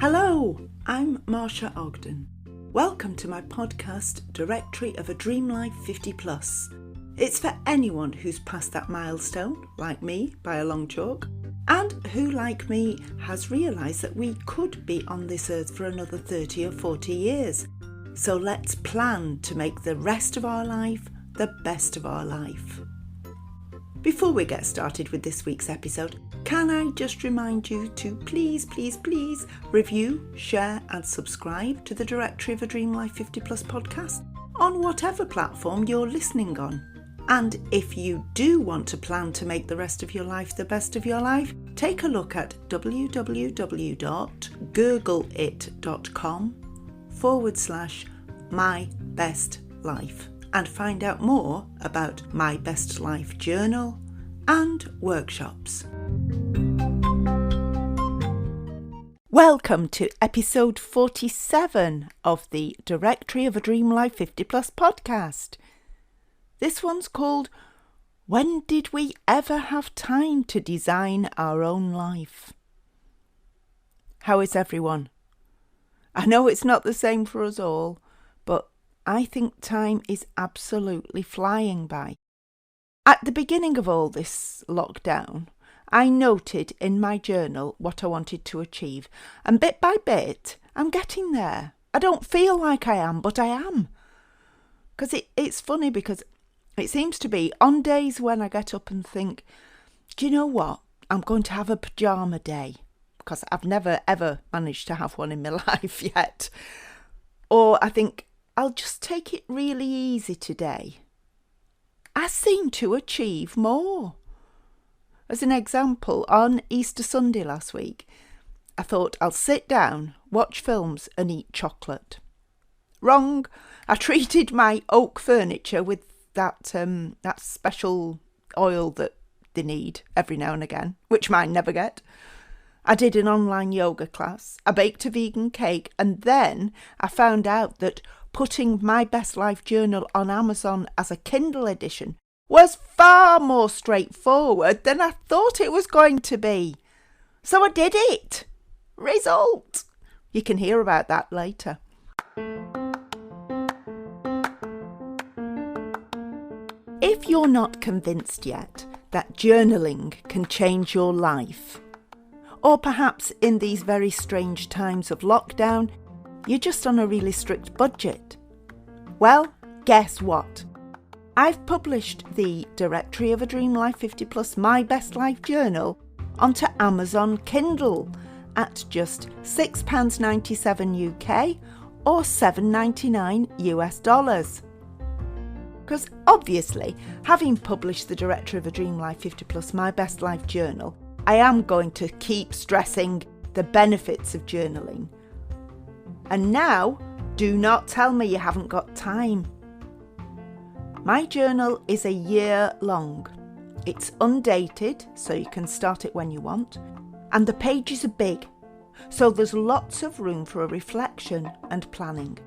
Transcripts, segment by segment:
Hello, I'm Marsha Ogden. Welcome to my podcast, Directory of a Dream Life 50 Plus. It's for anyone who's passed that milestone, like me, by a long chalk, and who, like me, has realised that we could be on this earth for another 30 or 40 years. So let's plan to make the rest of our life the best of our life. Before we get started with this week's episode, can I just remind you to please review, share and subscribe to the Directory of a Dream Life 50 Plus podcast on whatever platform you're listening on. And if you do want to plan to make the rest of your life the best of your life, take a look at www.googleit.com/my-best-life and find out more about My Best Life Journal and workshops. Welcome to episode 47 of the Directory of a Dream Life 50 Plus podcast. This one's called When Did We Ever Have Time to Design Our Own Life? How is everyone? I know it's not the same for us all, but I think time is absolutely flying by. At the beginning of all this lockdown, I noted in my journal what I wanted to achieve, and bit by bit, I'm getting there. I don't feel like I am, but I am. Because it's funny because it seems to be on days when I get up and think, do you know what? I'm going to have a pyjama day, because I've never ever managed to have one in my life yet. Or I think, I'll just take it really easy today. I seem to achieve more. As an example, on Easter Sunday last week, I thought I'll sit down, watch films and eat chocolate. Wrong. I treated my oak furniture with that special oil that they need every now and again, which mine never get. I did an online yoga class, I baked a vegan cake, and then I found out that putting My Best Life Journal on Amazon as a Kindle edition was far more straightforward than I thought it was going to be. So I did it. Result. You can hear about that later. If you're not convinced yet that journaling can change your life, or perhaps in these very strange times of lockdown, you're just on a really strict budget, well, guess what? I've published the Directory of a Dream Life 50 Plus My Best Life Journal onto Amazon Kindle at just £6.97 UK or $7.99 US. Because obviously, having published the Directory of a Dream Life 50 Plus My Best Life Journal, I am going to keep stressing the benefits of journaling. And now, do not tell me you haven't got time. My journal is a year long. It's undated, so you can start it when you want. And the pages are big, so there's lots of room for a reflection and planning.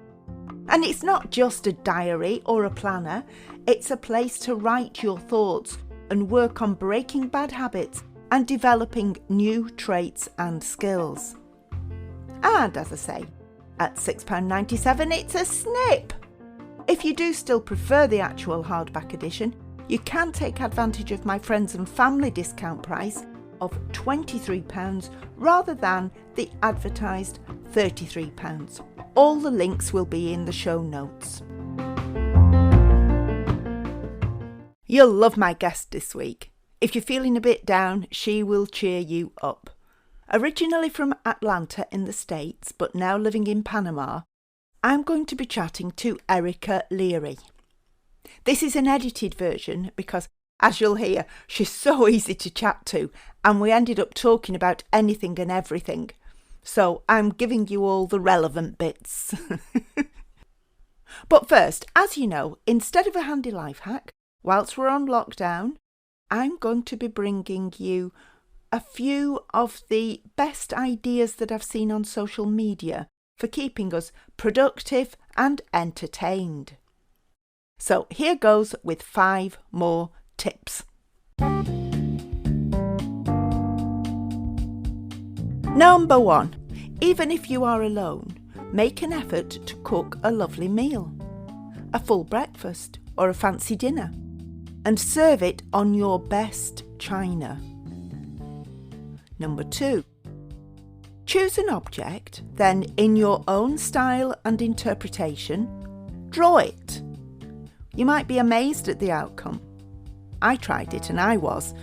And it's not just a diary or a planner, it's a place to write your thoughts and work on breaking bad habits and developing new traits and skills. And as I say, at £6.97 it's a snip. If you do still prefer the actual hardback edition, you can take advantage of my friends and family discount price of £23 rather than the advertised £33. All the links will be in the show notes. You'll love my guest this week. If you're feeling a bit down, she will cheer you up. Originally from Atlanta in the States, but now living in Panama, I'm going to be chatting to Erica Leary. This is an edited version because, as you'll hear, she's so easy to chat to, and we ended up talking about anything and everything. So I'm giving you all the relevant bits. But first, as you know, instead of a handy life hack, whilst we're on lockdown, I'm going to be bringing you a few of the best ideas that I've seen on social media for keeping us productive and entertained. So here goes with 5 more tips. Number 1. Even if you are alone, make an effort to cook a lovely meal, a full breakfast or a fancy dinner, and serve it on your best china. Number 2. Choose an object, then in your own style and interpretation, draw it. You might be amazed at the outcome. I tried it and I was.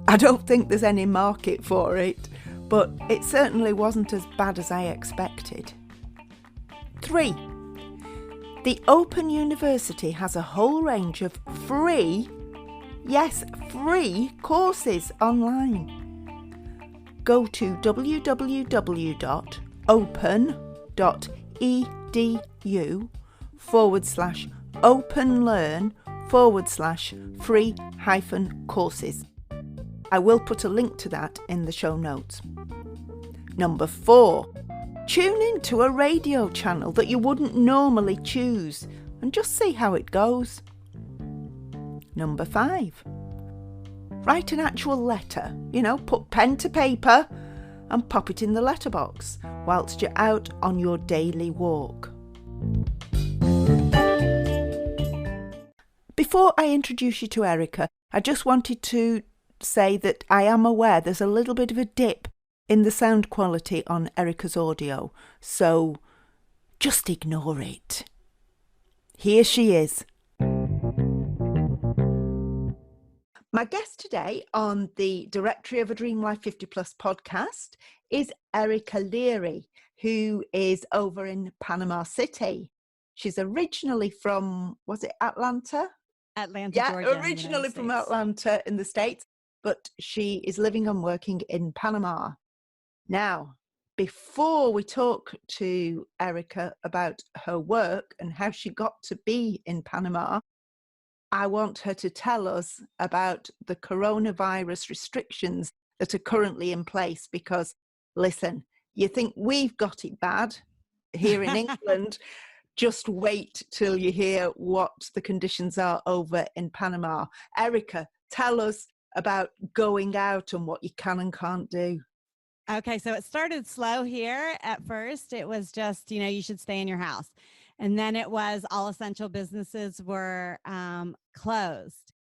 I don't think there's any market for it, but it certainly wasn't as bad as I expected. 3. The Open University has a whole range of free, yes, free courses online. Go to www.open.edu/openlearn/free-courses. I will put a link to that in the show notes. Number 4. Tune in to a radio channel that you wouldn't normally choose and just see how it goes. Number 5. Write an actual letter, put pen to paper and pop it in the letterbox whilst you're out on your daily walk. Before I introduce you to Erica, I just wanted to say that I am aware there's a little bit of a dip in the sound quality on Erica's audio, so just ignore it. Here she is. My guest today on the Directory of a Dream Life 50 Plus podcast is Erica Leary, who is over in Panama City. She's originally from, was it Atlanta? Atlanta, Georgia. Yeah, originally from Atlanta in the States, but she is living and working in Panama. Now, before we talk to Erica about her work and how she got to be in Panama, I want her to tell us about the coronavirus restrictions that are currently in place because, listen, you think we've got it bad here in England, just wait till you hear what the conditions are over in Panama. Erica, tell us about going out and what you can and can't do. Okay, so it started slow here at first. It was just, you should stay in your house. And then it was all essential businesses were closed.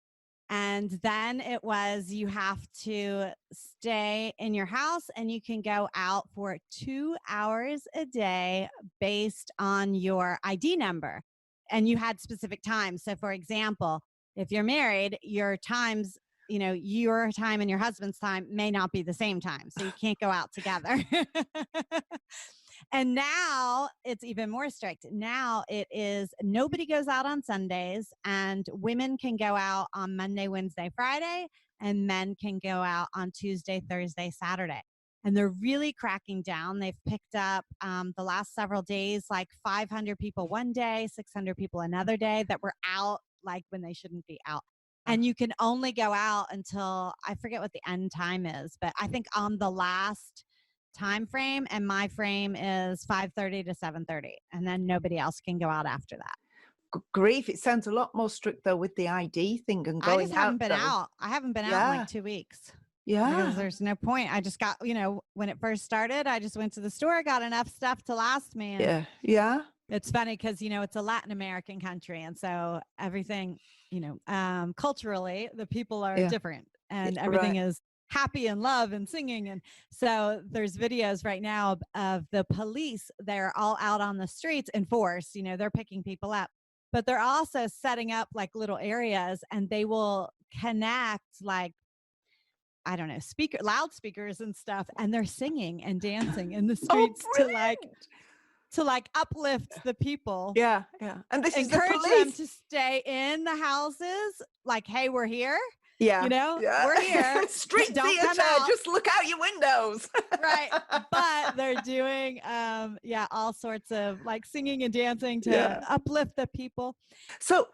And then it was you have to stay in your house and you can go out for 2 hours a day based on your ID number. And you had specific times. So for example, if you're married, your times, your time and your husband's time may not be the same time. So you can't go out together. And now it's even more strict. Now it is nobody goes out on Sundays and women can go out on Monday, Wednesday, Friday, and men can go out on Tuesday, Thursday, Saturday. And they're really cracking down. They've picked up the last several days, like 500 people one day, 600 people another day that were out like when they shouldn't be out. And you can only go out until, I forget what the end time is, but I think on the last time frame, and my frame is 5:30 to 7:30, and then nobody else can go out after that. Grief, it sounds a lot more strict though with the ID thing and going out. I just haven't been out. I haven't been out in like 2 weeks. Yeah. Because there's no point. I just got, when it first started, I just went to the store, got enough stuff to last me. And yeah. It's funny because, it's a Latin American country. And so everything, culturally, the people are different and everything is happy and love and singing. And so there's videos right now of the police. They're all out on the streets in force. They're picking people up, but they're also setting up like little areas and they will connect like, I don't know, loudspeakers and stuff. And they're singing and dancing in the streets to uplift the people. Yeah. And this encourage is the police. them to stay in the houses. Like, hey, we're here. Yeah. We're here. Street theater, just look out your windows. Right. But they're doing, all sorts of like singing and dancing to uplift the people. So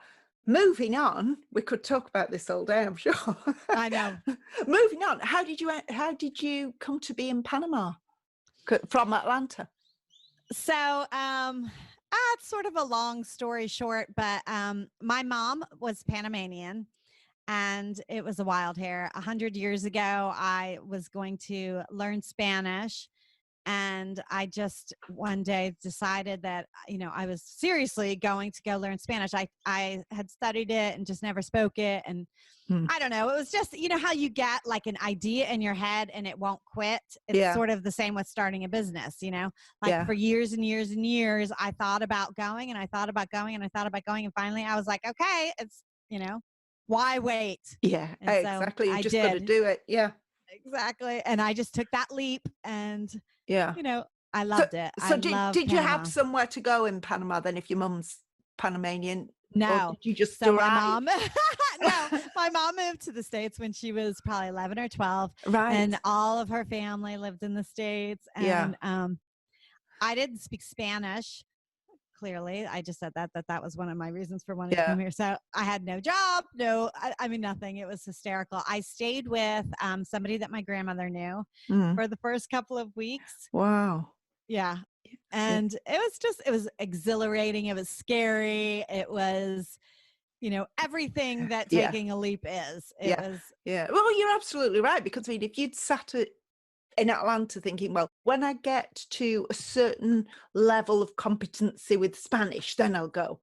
moving on, we could talk about this all day, I'm sure. I know. Moving on, how did you come to be in Panama from Atlanta? So, it's sort of a long story short, but my mom was Panamanian. And it was a wild hair. 100 years ago, I was going to learn Spanish And I just one day decided that, I was seriously going to go learn Spanish. I had studied it and just never spoke it. And I don't know. It was just, how you get like an idea in your head and it won't quit. It's sort of the same with starting a business, for years and years and years, I thought about going and I thought about going and I thought about going. And finally I was like, okay, it's, why wait? Yeah, And exactly. so You I just got to did. do it. Yeah. Exactly. And I just took that leap and, Yeah. I loved it. So I love did you Panama. have somewhere to go in Panama then if your mum's Panamanian? No. Or did you just so arrive? my mom, no, my mom moved to the States when she was probably 11 or 12. Right. And all of her family lived in the States. And I didn't speak Spanish. Clearly, I just said that was one of my reasons for wanting to come here. So I had no job, I mean, nothing. It was hysterical. I stayed with somebody that my grandmother knew for the first couple of weeks. Wow. Yeah. And it was exhilarating. It was scary. It was, everything that taking a leap is. It was. Yeah. Well, you're absolutely right. Because I mean, if you'd sat in Atlanta thinking, well, when I get to a certain level of competency with Spanish, then I'll go.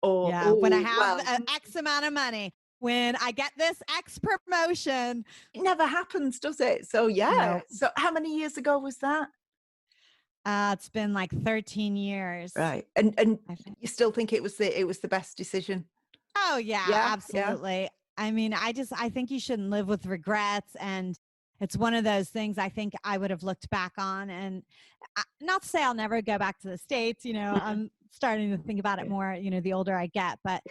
Or when I have X amount of money, when I get this X promotion. It never happens, does it? So No. So how many years ago was that? It's been like 13 years. Right. And you still think it was the best decision? Oh yeah, absolutely. Yeah. I mean, I think you shouldn't live with regrets, and it's one of those things I think I would have looked back on, and not to say I'll never go back to the States, I'm starting to think about it more, the older I get, but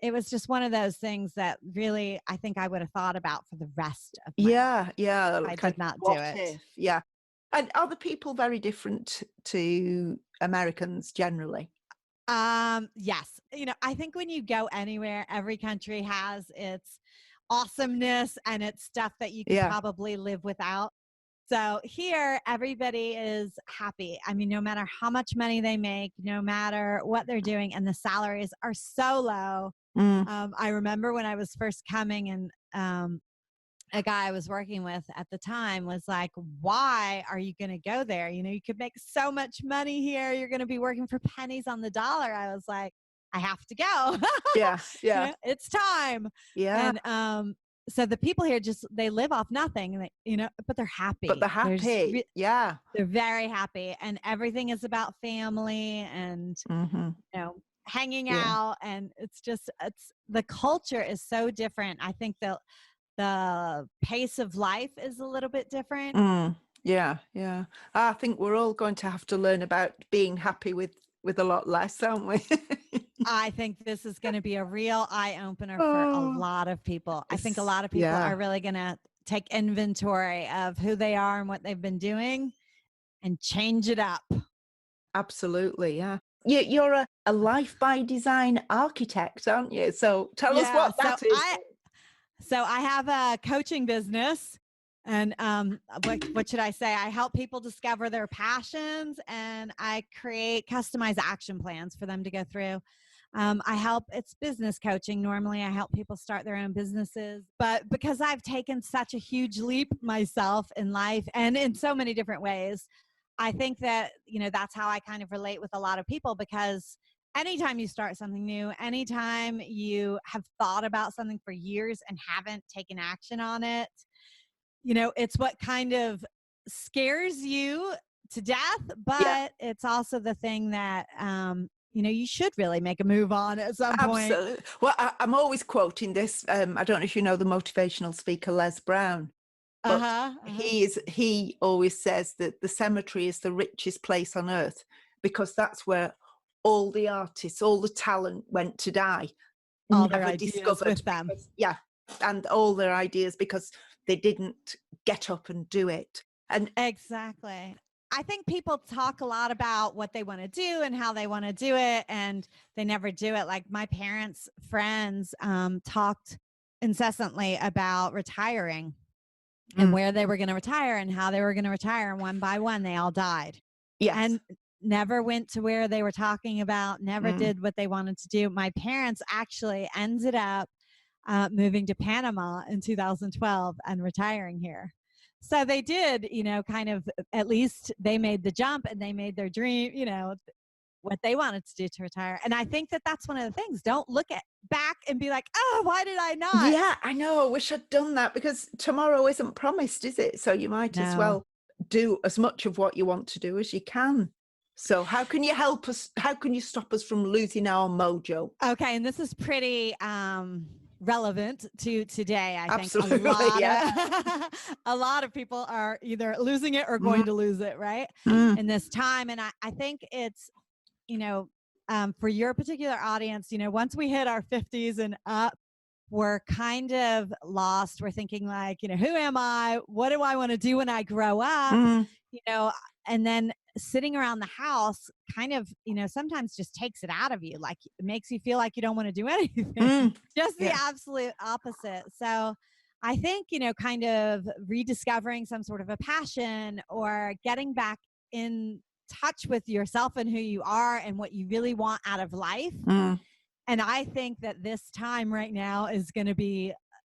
it was just one of those things that really I think I would have thought about for the rest of my life. I did not do it. Yeah. And are the people very different to Americans generally? Yes. I think when you go anywhere, every country has its awesomeness and it's stuff that you can probably live without. So here, everybody is happy. I mean, no matter how much money they make, no matter what they're doing, and the salaries are so low. I remember when I was first coming, and a guy I was working with at the time was like, why are you going to go there? You could make so much money here. You're going to be working for pennies on the dollar. I was like, I have to go. Yeah. It's time. Yeah. And so the people here they live off nothing, but they're happy. But they're happy. They're very happy. And everything is about family and, hanging out. And it's the culture is so different. I think the pace of life is a little bit different. Yeah. I think we're all going to have to learn about being happy with a lot less, aren't we? I think this is going to be a real eye-opener for a lot of people. I think a lot of people are really going to take inventory of who they are and what they've been doing and change it up. Absolutely, yeah. You're a life by design architect, aren't you? So tell us what that is. So I have a coaching business, and what should I say? I help people discover their passions, and I create customized action plans for them to go through. It's business coaching. Normally I help people start their own businesses, but because I've taken such a huge leap myself in life and in so many different ways, I think that, that's how I kind of relate with a lot of people, because anytime you start something new, anytime you have thought about something for years and haven't taken action on it, it's what kind of scares you to death, but it's also the thing that, you should really make a move on at some point. Absolutely. Well, I'm always quoting this. I don't know if you know the motivational speaker, Les Brown. But he always says that the cemetery is the richest place on earth, because that's where all the artists, all the talent went to die. All their ideas with them. And all their ideas, because they didn't get up and do it. And exactly. I think people talk a lot about what they want to do and how they want to do it, and they never do it. Like my parents' friends talked incessantly about retiring and where they were going to retire and how they were going to retire. And one by one, they all died. Yes. And never went to where they were talking about, never did what they wanted to do. My parents actually ended up moving to Panama in 2012 and retiring here. So they did, kind of, at least they made the jump and they made their dream, what they wanted to do to retire. And I think that that's one of the things. Don't look back and be like, oh, why did I not? Yeah, I know. I wish I'd done that, because tomorrow isn't promised, is it? So you might as well do as much of what you want to do as you can. So how can you help us? How can you stop us from losing our mojo? Okay. And this is pretty relevant to today. I Absolutely, think a lot of people are either losing it or going to lose it, right? In this time. And I think it's, for your particular audience, once we hit our 50s and up, we're kind of lost. We're thinking like, who am I? What do I want to do when I grow up? And then sitting around the house kind of, sometimes just takes it out of you. Like, it makes you feel like you don't want to do anything. Just the absolute opposite. So I think, kind of rediscovering some sort of a passion, or getting back in touch with yourself and who you are and what you really want out of life. And I think that this time right now is going to be,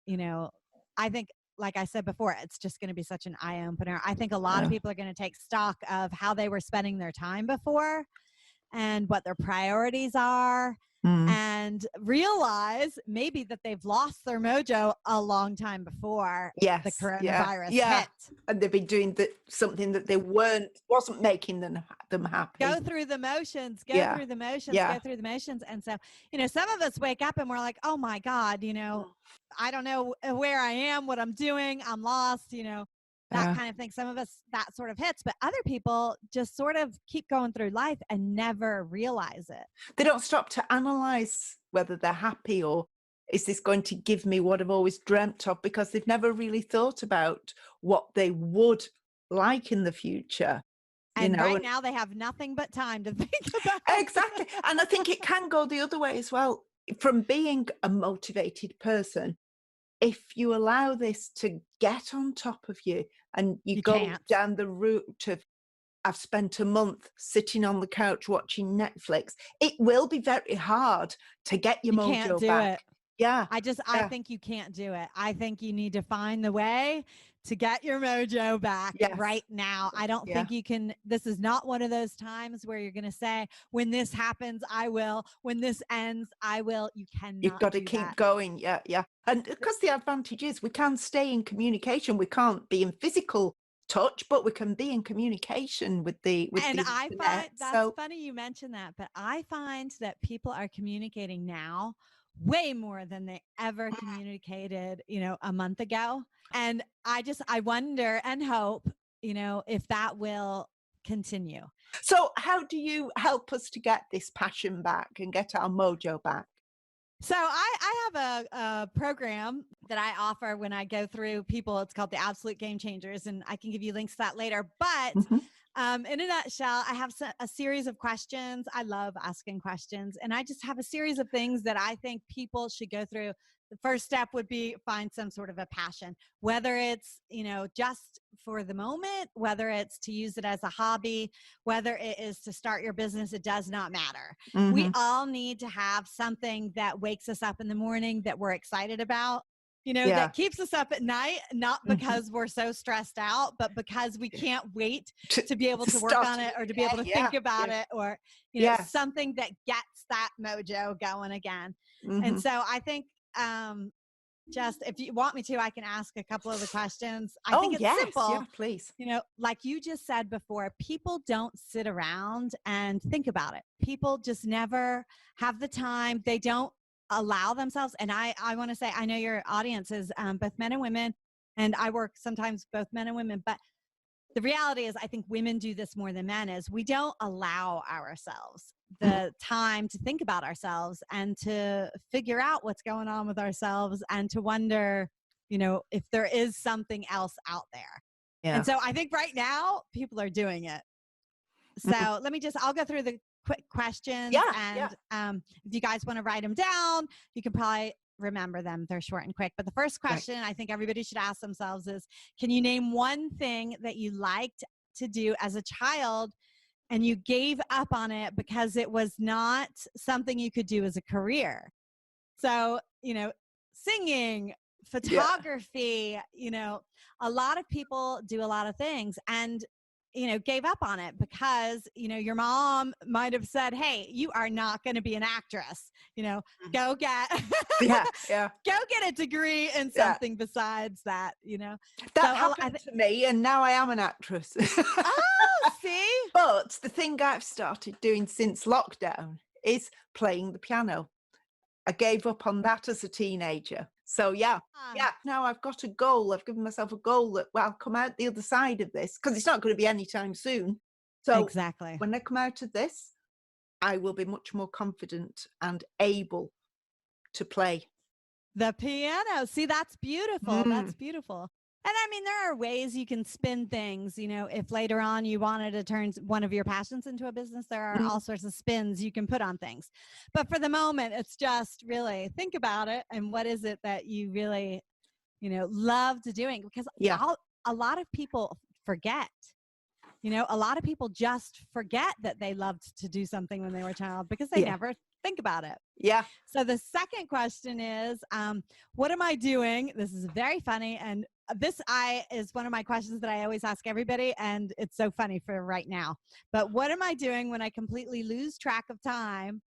I think, like I said before, it's just going to be such an eye opener. I think a lot of people are going to take stock of how they were spending their time before and what their priorities are, and realize maybe that they've lost their mojo a long time before the coronavirus hit. And they've been doing something that they wasn't making them happy. Go through the motions, go through the motions. And so, some of us wake up and we're like, oh my God, I don't know where I am, what I'm doing, I'm lost, that kind of thing. Some of us, that sort of hits, but other people just sort of keep going through life and never realize it. They don't stop to analyze whether they're happy, or is this going to give me what I've always dreamt of, because they've never really thought about what they would like in the future. And now they have nothing but time to think about. Exactly. And I think it can go the other way as well. From being a motivated person, if you allow this to get on top of you and you go down the route of, I've spent a month sitting on the couch watching Netflix, it will be very hard to get your mojo can't do back. It. Yeah. I think you can't do it. I think you need to find the way to get your mojo back right now. I don't think you can. This is not one of those times where you're going to say, when this happens, I will. When this ends, I will. You cannot. You've got to keep going. Yeah. And because the advantage is we can stay in communication. We can't be in physical touch, but we can be in communication with the and the I internet. Find that's funny you mentioned that, but I find that people are communicating now way more than they ever communicated, a month ago. And I wonder and hope, if that will continue. So how do you help us to get this passion back and get our mojo back? So I have a program that I offer when I go through people. It's called the Absolute Game Changers, and I can give you links to that later. But in a nutshell, I have a series of questions. I love asking questions, and I just have a series of things that I think people should go through. The first step would be find some sort of a passion, whether it's, just for the moment, whether it's to use it as a hobby, whether it is to start your business, it does not matter. We all need to have something that wakes us up in the morning that we're excited about, that keeps us up at night, not because we're so stressed out, but because we can't wait to be able to work on it, or to be able to think about it, or, something that gets that mojo going again. And so I think, just if you want me to, I can ask a couple of the questions. I think it's simple. Yeah, please. Like you just said before, people don't sit around and think about it. People just never have the time. They don't allow themselves. And I want to say, I know your audience is both men and women, and I work sometimes both men and women, but the reality is, I think women do this more than men, is we don't allow ourselves the time to think about ourselves and to figure out what's going on with ourselves, and to wonder, if there is something else out there. Yeah. And so I think right now people are doing it. So I'll go through the quick questions. And if you guys want to write them down, you can probably remember them. They're short and quick. But the first question I think everybody should ask themselves is, can you name one thing that you liked to do as a child and you gave up on it because it was not something you could do as a career? So, singing, photography, a lot of people do a lot of things and, gave up on it because, your mom might have said, hey, you are not going to be an actress, go get, Yeah. go get a degree in something besides that, That happened to me, and now I am an actress. Oh, see? But the thing I've started doing since lockdown is playing the piano. I gave up on that as a teenager. So now I've got a goal. I've given myself a goal that, I'll come out the other side of this, because it's not going to be anytime soon. So exactly. When I come out of this, I will be much more confident and able to play the piano. See, that's beautiful. That's beautiful. And I mean, there are ways you can spin things, if later on you wanted to turn one of your passions into a business, there are all sorts of spins you can put on things. But for the moment, it's just really think about it. And what is it that you really, loved doing? Because a lot of people forget. A lot of people just forget that they loved to do something when they were a child because they never think about it. Yeah. So the second question is, what am I doing? This is very funny. And this is one of my questions that I always ask everybody. And it's so funny for right now. But what am I doing when I completely lose track of time?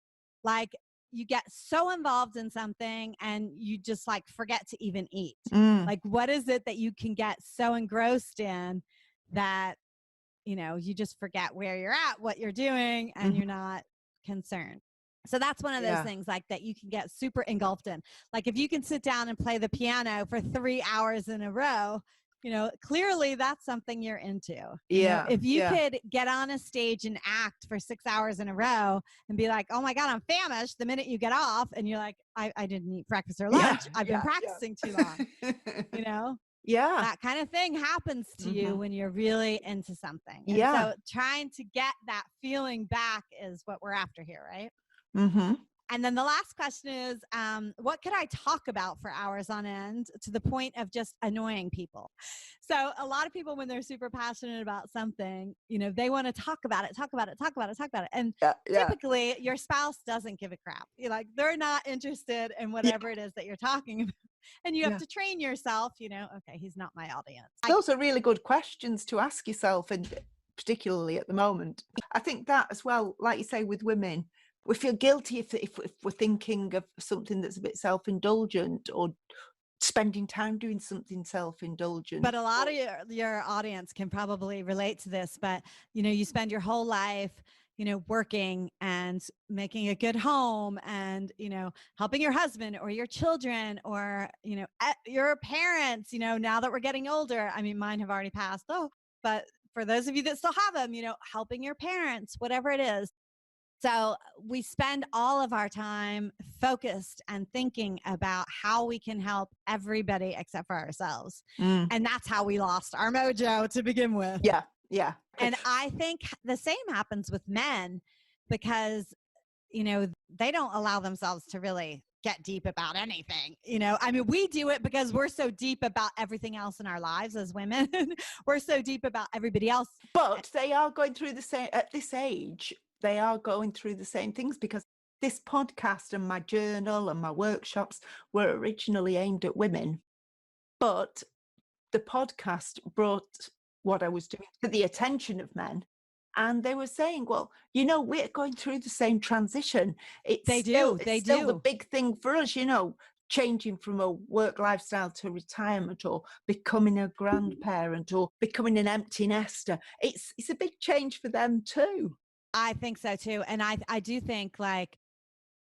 Like you get so involved in something and you just like forget to even eat. Like what is it that you can get so engrossed in that you just forget where you're at, what you're doing, and you're not concerned. So that's one of those things like that you can get super engulfed in. Like if you can sit down and play the piano for 3 hours in a row, clearly that's something you're into. If you could get on a stage and act for 6 hours in a row and be like, oh my God, I'm famished the minute you get off and you're like, I didn't eat breakfast or lunch. I've been practicing too long, Yeah. That kind of thing happens to you when you're really into something. And so trying to get that feeling back is what we're after here, right? And then the last question is, what could I talk about for hours on end to the point of just annoying people? So a lot of people, when they're super passionate about something, they want to talk about it. And typically your spouse doesn't give a crap. They're not interested in whatever it is that you're talking about. And you have to train yourself, okay, he's not my audience. Those are really good questions to ask yourself, and particularly at the moment. I think that as well, like you say, with women, we feel guilty if we're thinking of something that's a bit self-indulgent or spending time doing something self-indulgent. But a lot of your audience can probably relate to this, but you spend your whole life working and making a good home and, helping your husband or your children or, your parents, now that we're getting older. I mean, mine have already passed though, but for those of you that still have them, helping your parents, whatever it is. So we spend all of our time focused and thinking about how we can help everybody except for ourselves. And that's how we lost our mojo to begin with. Yeah. And I think the same happens with men because, they don't allow themselves to really get deep about anything. I mean, we do it because we're so deep about everything else in our lives as women. We're so deep about everybody else. But they are going through the same, at this age, they are going through the same things, because this podcast and my journal and my workshops were originally aimed at women. But the podcast brought what I was doing to the attention of men. And they were saying, well, we're going through the same transition. It's still the big thing for us, changing from a work lifestyle to retirement, or becoming a grandparent, or becoming an empty nester. It's a big change for them too. I think so too. And I do think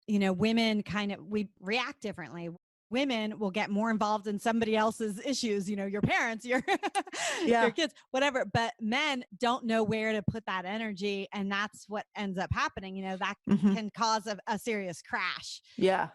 women we react differently. Women will get more involved in somebody else's issues, your parents, your kids, whatever. But men don't know where to put that energy. And that's what ends up happening. That can cause a serious crash. Yeah.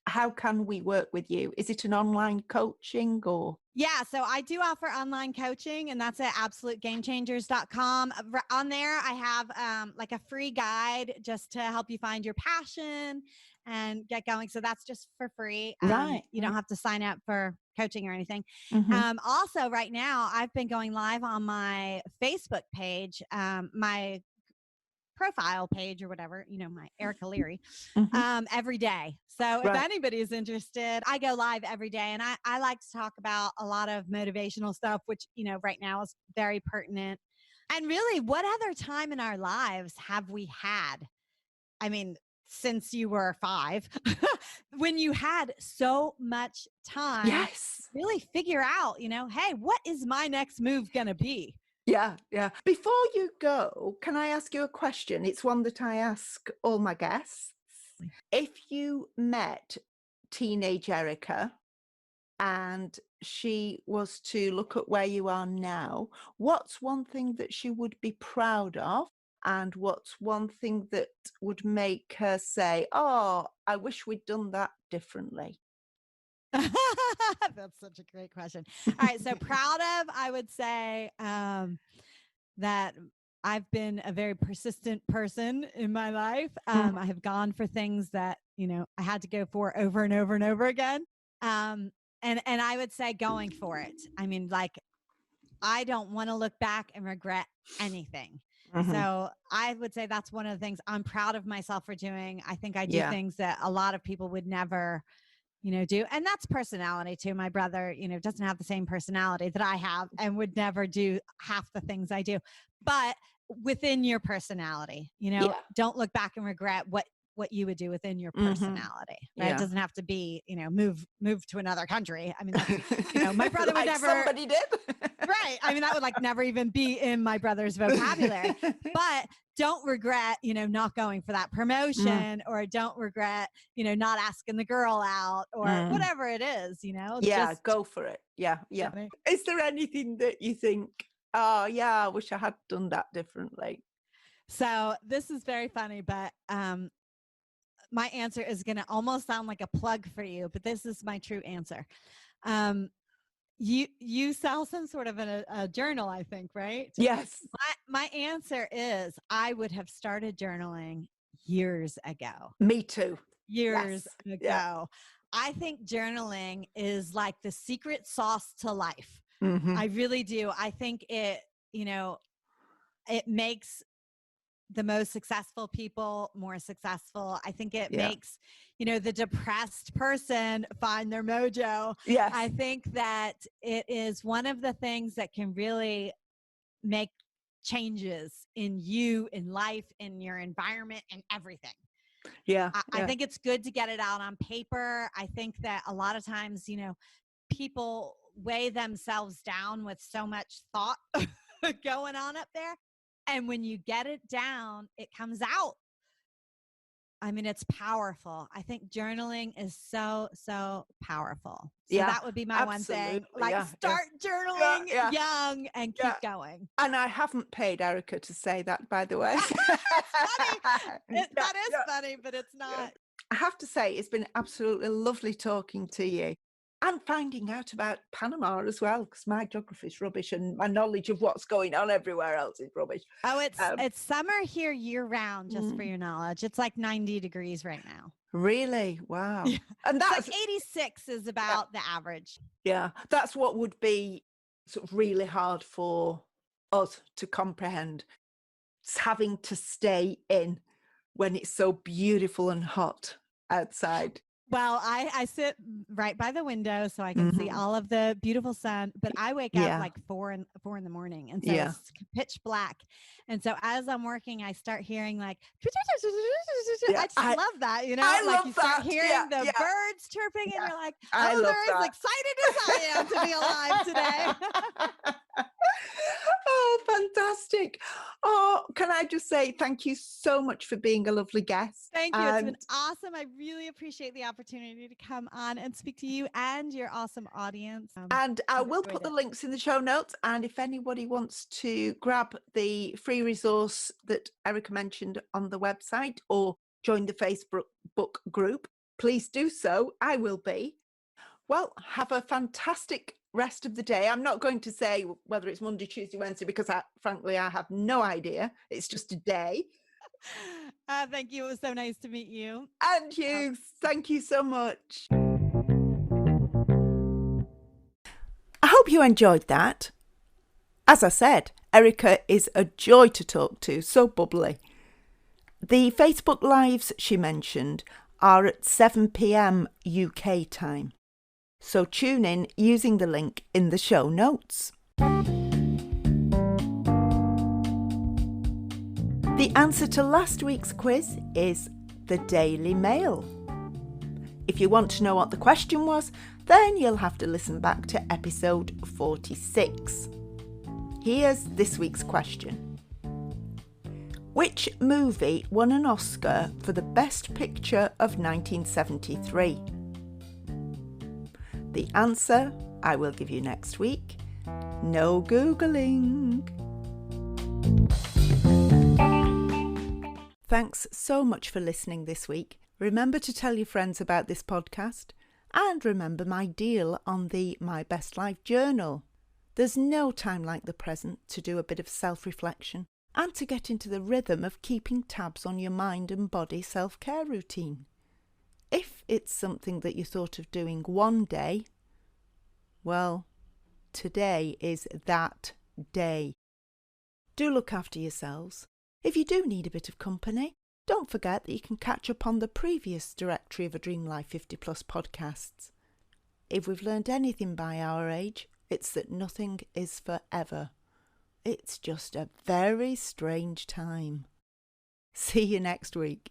How can we work with you? Is it an online coaching or? Yeah, so I do offer online coaching, and that's at absolutegamechangers.com. On there, I have like a free guide just to help you find your passion and get going. So that's just for free. Right. You don't have to sign up for coaching or anything. Also, right now, I've been going live on my Facebook page. My profile page or whatever, my Erica Leary, Mhm. every day. So if Right. anybody is interested, I go live every day, and I like to talk about a lot of motivational stuff, which, right now is very pertinent. And really, what other time in our lives have we had? I mean, since you were 5, when you had so much time to Yes. really figure out, hey, what is my next move going to be? Yeah, yeah. Before you go, can I ask you a question? It's one that I ask all my guests. If you met teenage Erica and she was to look at where you are now, what's one thing that she would be proud of? And what's one thing that would make her say, oh, I wish we'd done that differently? That's such a great question. All right. So proud of, I would say that I've been a very persistent person in my life. I have gone for things that, I had to go for over and over and over again. And I would say going for it. I mean, like, I don't want to look back and regret anything. Mhm. So I would say that's one of the things I'm proud of myself for doing. I think I do Yeah. things that a lot of people would never, do. And that's personality too. My brother, doesn't have the same personality that I have and would never do half the things I do. But within your personality, Yeah. don't look back and regret what you would do within your Mhm. personality, right? Yeah. It doesn't have to be, move to another country. I mean, that's, my brother would Like never, somebody did. right. I mean, that would like never even be in my brother's vocabulary, but don't regret, not going for that promotion, or don't regret, not asking the girl out, or whatever it is, Yeah, just go for it. Yeah, yeah. Is there anything that you think, oh, yeah, I wish I had done that differently? So this is very funny, but my answer is going to almost sound like a plug for you, but this is my true answer. You sell some sort of a journal, I think, right? Yes. My answer is I would have started journaling years ago. Me too. Years Yes. ago. Yeah. I think journaling is like the secret sauce to life. Mhm. I really do. I think it, it makes the most successful people more successful. I think it Yeah. makes, the depressed person find their mojo. Yes. I think that it is one of the things that can really make changes in you, in life, in your environment, and everything. Yeah. I think it's good to get it out on paper. I think that a lot of times, people weigh themselves down with so much thought going on up there. And when you get it down, it comes out. I mean, it's powerful. I think journaling is so, so powerful. So Yeah, that would be my one thing. absolutely. Like, Yeah, start journaling yeah. young and keep going. And I haven't paid Erica to say that, by the way. Funny. That is Yeah. funny, but it's not. I have to say, it's been absolutely lovely talking to you and finding out about Panama as well, because my geography is rubbish and my knowledge of what's going on everywhere else is rubbish. Oh, it's summer here year round, just for your knowledge. It's like 90 degrees right now. Really? Wow. Yeah. And It's that's like 86 is about the average. yeah, that's what would be sort of really hard for us to comprehend. It's having to stay in when it's so beautiful and hot outside. Well, I sit right by the window so I can see all of the beautiful sun, but I wake up like 4 in the morning, and so it's pitch black. And so as I'm working, I start hearing like I just love that, I like love you start that. hearing the birds chirping, and you're like, I oh, love they're as excited as I am to be alive today. Oh, fantastic. Oh, can I just say thank you so much for being a lovely guest. Thank you. It's been awesome. I really appreciate the opportunity to come on and speak to you and your awesome audience. And I will put the links in the show notes. And if anybody wants to grab the free resource that Erica mentioned on the website or join the Facebook group, please do so. I will be. Well, have a fantastic rest of the day. I'm not going to say whether it's Monday, Tuesday, Wednesday, because frankly, I have no idea. It's just a day. Thank you. It was so nice to meet you. And you. Thank you so much. I hope you enjoyed that. As I said, Erica is a joy to talk to, so bubbly. The Facebook Lives she mentioned are at 7 p.m. UK time. So tune in using the link in the show notes. The answer to last week's quiz is the Daily Mail. If you want to know what the question was, then you'll have to listen back to episode 46. Here's this week's question. Which movie won an Oscar for the Best Picture of 1973? The answer I will give you next week. No Googling. Thanks so much for listening this week. Remember to tell your friends about this podcast and remember my deal on the My Best Life Journal. There's no time like the present to do a bit of self-reflection and to get into the rhythm of keeping tabs on your mind and body self-care routine. If it's something that you thought of doing one day, well, today is that day. Do look after yourselves. If you do need a bit of company, don't forget that you can catch up on the previous Directory of a Dream Life 50 Plus podcasts. If we've learned anything by our age, it's that nothing is forever. It's just a very strange time. See you next week.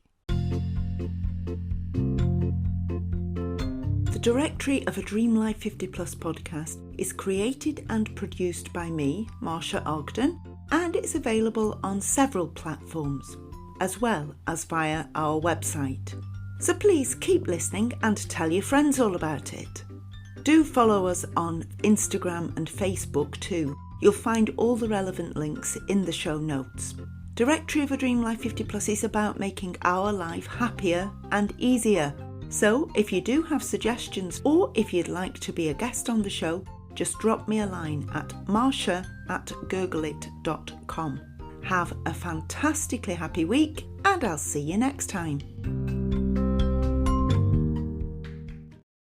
The Directory of a Dream Life 50 Plus podcast is created and produced by me, Marsha Ogden, and it's available on several platforms, as well as via our website. So please keep listening and tell your friends all about it. Do follow us on Instagram and Facebook too. You'll find all the relevant links in the show notes. Directory of a Dream Life 50 Plus is about making our life happier and easier. So if you do have suggestions or if you'd like to be a guest on the show, just drop me a line at marsha@googlit.com. Have a fantastically happy week and I'll see you next time.